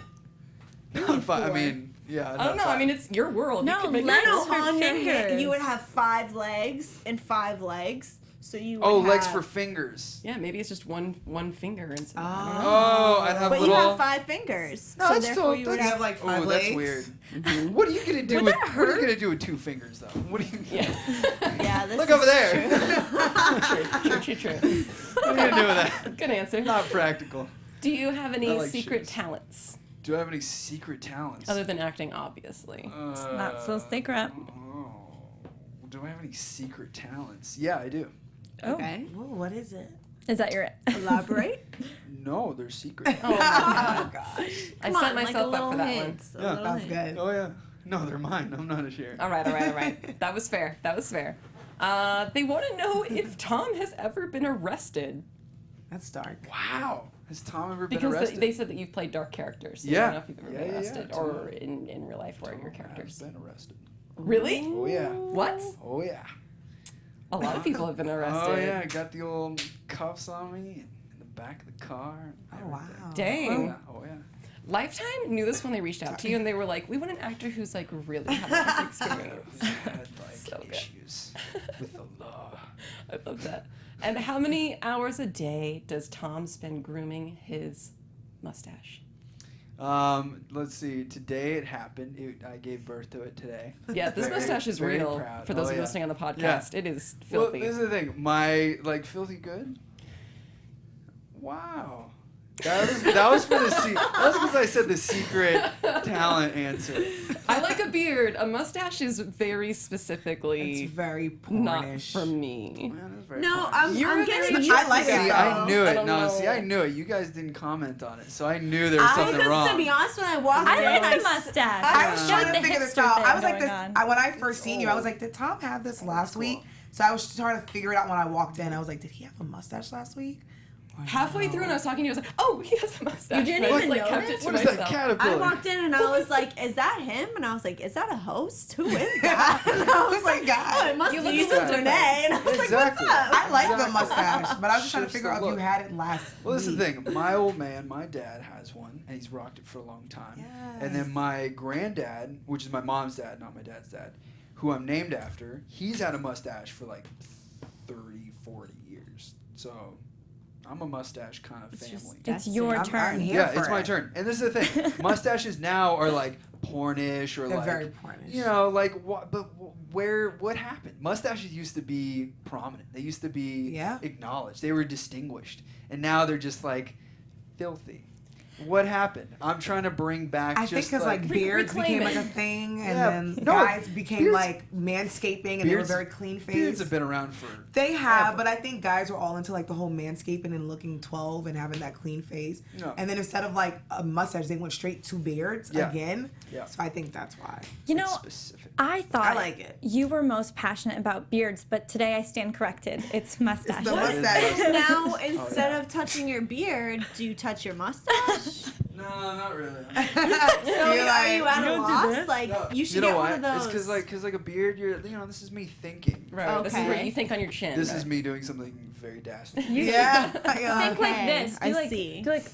Four. I mean, yeah. I don't know. I mean, it's your world. No, you can make legs it. for fingers. You would have 5 legs and 5 legs. So you would legs have- for fingers. Yeah, maybe it's just one finger and something. Oh, I'd have But little. you have 5 fingers. No, so that's therefore still- you would You have have like 5 Oh, legs. that's weird. What are you gonna do Would with? that What are you hurt? gonna do with 2 fingers though? What are you? Yeah. Yeah, this Look is over there. True. What are you gonna do with that? Good answer. Not practical. Do you have any I like secret shoes. talents Do I have any secret talents? other than acting? Obviously. Not so secret. Oh, do I have any secret talents? Yeah, I do. Okay. Ooh, what is it? Is that your Elaborate. No, they're secret. Oh my god. Gosh. I Come set on, myself like a up for little that one. hint. A Yeah. little That's hint. good. Oh yeah. No, they're mine. I'm not a share. All right. That was fair. They want to know if Tom has ever been arrested. That's dark. Wow. Has Tom ever been Because arrested? they said that you've played dark characters. So I Yeah. don't know if you've ever been Yeah. arrested or in real life where your Tom characters. has been arrested. Really? Oh yeah. What? Oh yeah. A lot of people have been arrested. Oh yeah. I got the old cuffs on me in the back of the car. And Oh, wow. everything. Dang. Oh yeah. Lifetime knew this when they reached out to you and they were like, we want an actor who's like really had life experience. Had like So good. issues with the law. I love that. And how many hours a day does Tom spend grooming his mustache? Let's see. Today it happened. I gave birth to it today. Yeah, this Very- mustache is very real. proud. For those Oh, of you yeah. listening on the podcast, Yeah. it is Well, filthy. this is the thing. My filthy good. Wow. That was for the that was because I said the secret talent answer. I like a beard. A mustache is very specifically It's very not pornish. for me. Man, that's very No, fun. You're I'm a getting very- used I like to it, See, though. I knew I it. don't No, know. see, I knew it. You guys didn't comment on it, so I knew there was something Because wrong. to be honest, when I walked I in, like the mustache. I was Showed trying to the figure this hipster out. thing I was like going this on. when I first seen you. I was like, did Tom have this last week? So I was trying to figure it out when I walked in. I was like, did he have a mustache last week? Or Halfway no? throug't I was talking to you, I was like, oh, he has a mustache. You didn't And I even like, know kept it? it to What is myself. that I caterpillar? walked in and I was like, "Is that him?" And I was like, "Is that a host? Who is that?" And I was like, God. "Oh, it must You be look so Renee." And I was Exactly. like, "What's up?" I like the Exactly. mustache, but I was just trying to Shifts figure the out if you look. had it last Well, this is week. the thing. My old man, my dad has one, and he's rocked it for a long time. And then my granddad, which is my mom's dad, not my dad's dad, who I'm named after, he's had a mustache for like 30, 40 years. So I'm a mustache kind of family. It's your I'm turn. here Yeah, for it's my it. turn. And this is the thing. Mustaches now are like pornish or They're like very pornish. You know, like what? But what happened? Mustaches used to be prominent. They used to be acknowledged. They were distinguished, and now they're just like filthy. What happened? I'm trying to bring back. I think because like beards became like a thing, and then guys became beards, like manscaping, and they were very clean faced. Beards have been around for. They have, but I think guys were all into like the whole manscaping and looking 12 and having that clean face. No. And then instead of like a mustache, they went straight to beards again. Yeah. So I think that's why. You know, I thought I like it. You were most passionate about beards, but today I stand corrected. It's mustache. It's the mustache. Now instead of touching your beard, do you touch your mustache? No, not really. So are you at a loss? Like you should get one of those. It's because like a beard, this is me thinking. Right. Okay. This is where you think on your chin. This is me doing something very dastardly. Think like this. I see. Do like.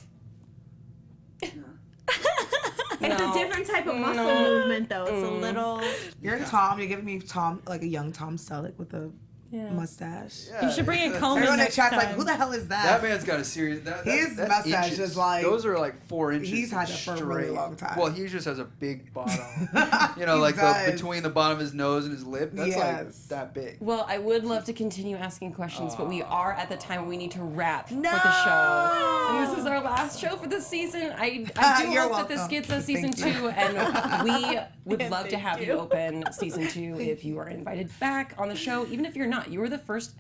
It's a different type of muscle movement, though. It's a little. You're Tom. You're giving me Tom, like a young Tom Selleck with a mustache. Yeah. You should bring a comb. Everyone in the chat's like, "Who the hell is that?" That man's got a serious. His mustache inches. is like. Those are like 4 inches. He's had it for a really long time. Well, he just has a big bottom. Like between the bottom of his nose and his lip. That's like that big. Well, I would love to continue asking questions, but we are at the time where we need to wrap for the show. And this is our last show for the season. I do hope that this gets us season 2, and we would love to have you open season 2 if you are invited back on the show. Even if you're not, you were the first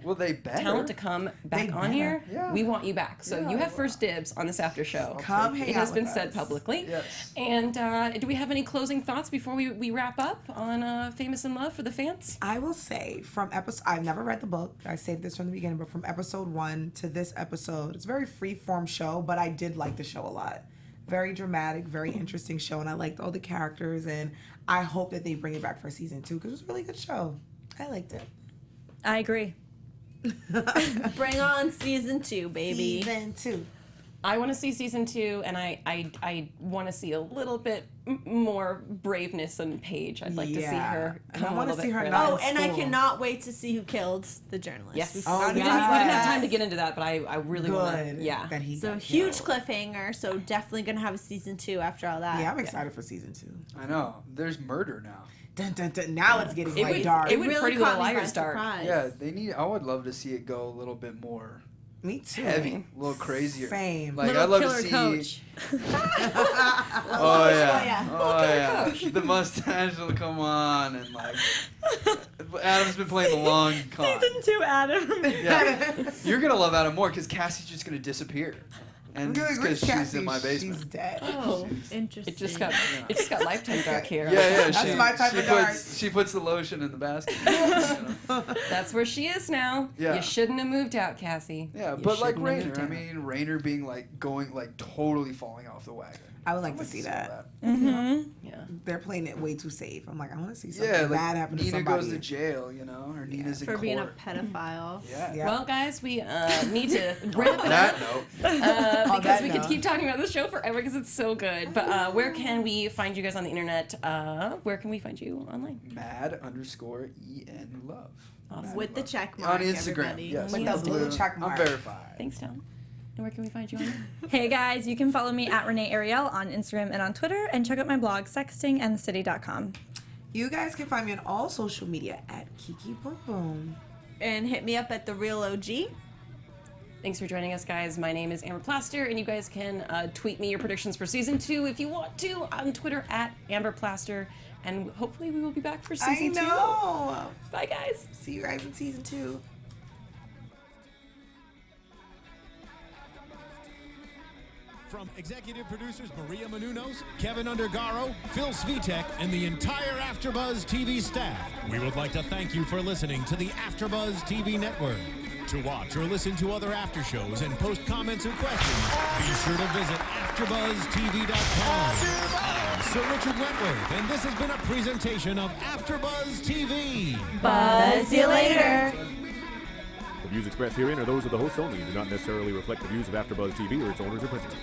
talent to come back on here. Yeah. We want you back. So you have first dibs on this after show. Come hang out. It has been said publicly. Yes. And do we have any closing thoughts before we wrap up on Famous in Love for the fans? I will say from episode, I've never read the book. I saved this from the beginning, but from episode 1 to this episode, it's a very freeform show, but I did like the show a lot. Very dramatic, very interesting show, and I liked all the characters, and I hope that they bring it back for season 2 because it was a really good show. I liked it. I agree. Bring on season 2, baby. Season 2. I want to see season 2, and I want to see a little bit more braveness in Paige. I'd like to see her come a little bit further. Oh, and I cannot wait to see who killed the journalist. Yes. We didn't have time to get into that, but I really want to. Yeah. So huge cliffhanger. So definitely gonna have a season 2 after all that. Yeah, I'm excited for season 2. I know. There's murder now. Dun, dun, dun. Now it's getting dark. It would really Pretty Little Liars dark. Yeah, I would love to see it go a little bit more. Me too. Heavy, a little crazier. Same. Like I'd love to see. Coach. Oh yeah. The mustache will come on and like. Adam's been playing the long con. Season 2, Adam. Yeah, you're gonna love Adam more because Cassie's just gonna disappear. And because she's in my basement. She's dead. Oh, interesting. It just got lifetime dark here. Yeah. That's my type of dark. She puts the lotion in the basket. That's where she is now. Yeah. You shouldn't have moved out, Cassie. Yeah, but like Rainer. I mean, Rainer being like going like totally falling off the wagon. I would like to see that. Mm-hmm. Yeah. They're playing it way too safe. I'm like, I want to see something bad happen to somebody. Nina goes to jail, or Nina's in court. For being a pedophile. Yeah. Well, guys, we need to wrap it that up. Because we could keep talking about this show forever because it's so good. But where can we find you guys on the internet? Where can we find you online? Mad_EN Love. Awesome. With the check mark. On Instagram. Everybody. Yes. With the blue check mark. I'm verified. Thanks, Tom. And where can we find you on? Hey guys, you can follow me at Renee Ariel on Instagram and on Twitter, and check out my blog, sextingandthecity.com. You guys can find me on all social media at Kiki Boom Boom. And hit me up at The Real OG. Thanks for joining us, guys. My name is Amber Plaster, and you guys can tweet me your predictions for season 2 if you want to on Twitter at Amber Plaster. And hopefully we will be back for season 2. I know. Bye, guys. See you guys in season 2. From executive producers Maria Menounos, Kevin Undergaro, Phil Svitek, and the entire AfterBuzz TV staff, we would like to thank you for listening to the AfterBuzz TV network. To watch or listen to other after shows and post comments or questions, be sure to visit AfterBuzzTV.com. I'm Sir Richard Wentworth, and this has been a presentation of AfterBuzz TV. Buzz you later. The views expressed herein are those of the hosts only and do not necessarily reflect the views of AfterBuzz TV or its owners or principals.